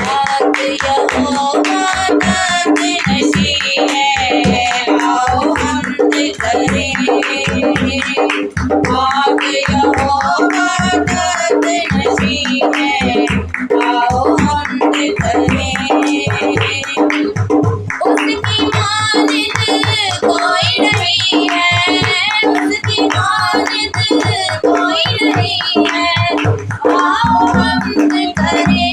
पाक यहोवा तक नशी है, आओ हमद करें। पाक यहोवा तक नशी है, आओ हमद करें। उसकी मानिद कोई नहीं है, उसकी मानिद कोई नहीं है, आओ हमद करें।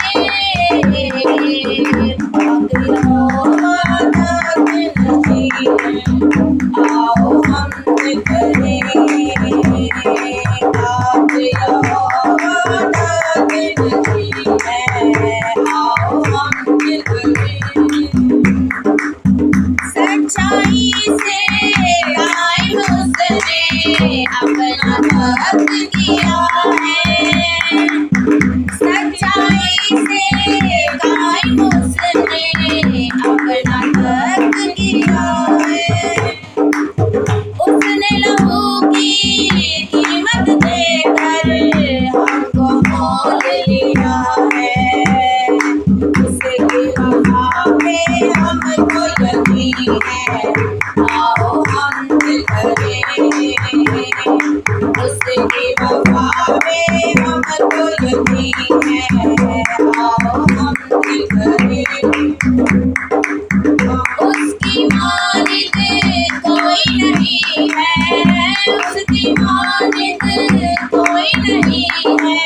पाक यहोवा तक नशी है, आओ हमद करें। पाक यहोवा तक नशी है, आओ हमद करें। सच्चाई से कायम उसने अपना भक्त किया है, सच्चाई से कायम उसने अपना भक्त किया है। उसने लहू की कीमत देकर हमको मोल लिया है, उसकी वफा पे हमको यकीन है, आओ हमद करें। उसकी वफा पे हमको यकीन है, आओ हमद करें। उसकी मानिद कोई नहीं है, उसकी मानिद कोई नहीं है,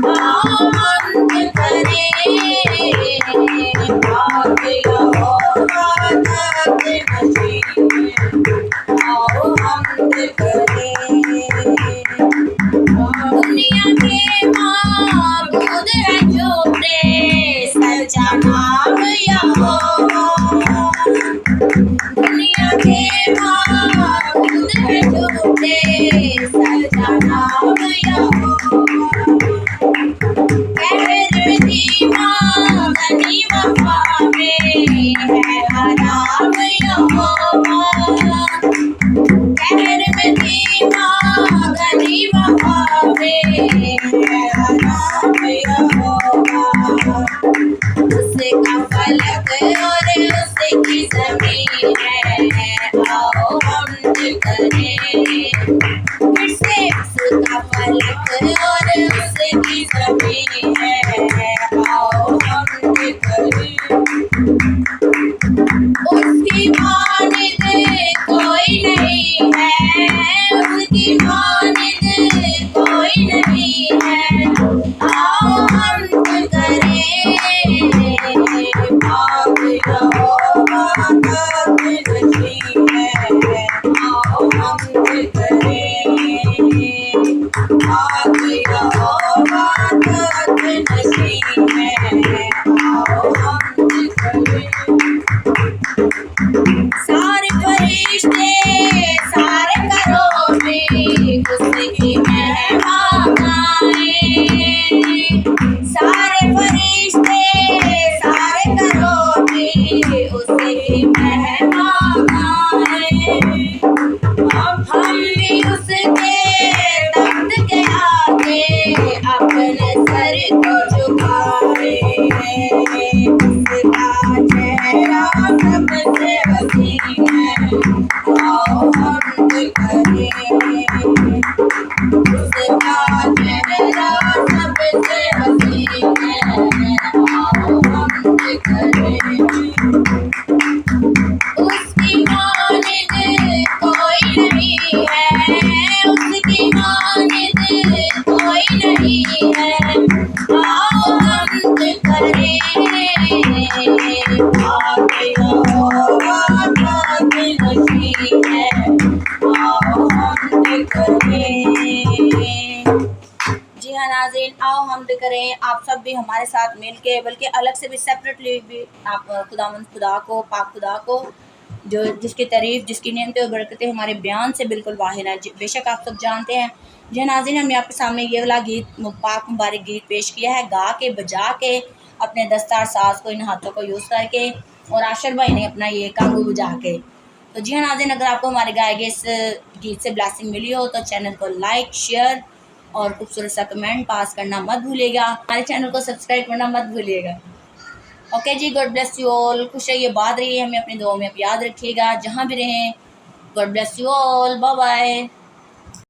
आओ हमद करें। पाक यहोवा तक नशी है, आओ हमद करें। दुनिया के माबूद है झूठे, सच्चा नाम यहोवा। दुनिया के माबूद है झूठे, सच्चा नाम यहोवा। कहर धीमा गनी वफा में है हराम यहोवा, कहर में धीमा गनी वफा में है हराम यहोवा। उसका फलक और उसकी ज़मीन है, आओ हमद करें। फिर से उसका फलक और उसकी ज़मीन है, आओ हमद करें। उसकी मानिद कोई नहीं है, उसकी मानिद कोई नहीं है, आओ हमद करें। पाक यहोवा तक नशी है, आओ हमद करें। पाक यहोवा तक नशी है, आओ हमद करें। सारे फरिश्ते सारे घरों में उसकी महिमा गाएं, सारे फरिश्ते सारे घरों में उसकी महिमा गाएं। अब हम भी उसके तख्त के आगे अपने सर को झुकाएं, उसका चेहरा सबसे हसीन है, आओ हमद करें। उसका चेहरा सबसे हसीन है, आओ हमद करें। उसकी मानिद कोई नहीं है, उसकी मानिद कोई नहीं है, आओ हमद करें। पाक यहोवा तक नशी है, आओ हमद करें। जी हाँ नाज़रीन, आओ हमद करें। आप सब भी हमारे साथ मिल के, बल्कि अलग से भी सेपरेटली भी आप खुदावंद खुदा को, पाक खुदा को, जो जिसकी तारीफ़, जिसकी नेमतें और बरकतें हमारे बयान से बिल्कुल वाहिर है, बेशक आप सब जानते हैं। जी नाज़रीन, हमने आपके सामने ये वाला गीत, पाक मुबारक गीत पेश किया है, गा के बजा के अपने दस्तार साज को, इन हाथों को यूज़ करके, और आशर भाई ने अपना ये कांगू बजा के। तो जी हाँ नाज़रीन, अगर आपको हमारे गाए गए इस गीत से ब्लेसिंग मिली हो तो चैनल को लाइक, शेयर और खूबसूरत सा कमेंट पास करना मत भूलिएगा। हमारे चैनल को सब्सक्राइब करना मत भूलिएगा। ओके जी, गॉड ब्लेस यू ऑल। खुश रहिए, बात रहिए, हमें अपनी दुआओं में आप याद रखिएगा जहाँ भी रहें। God bless you all, bye bye.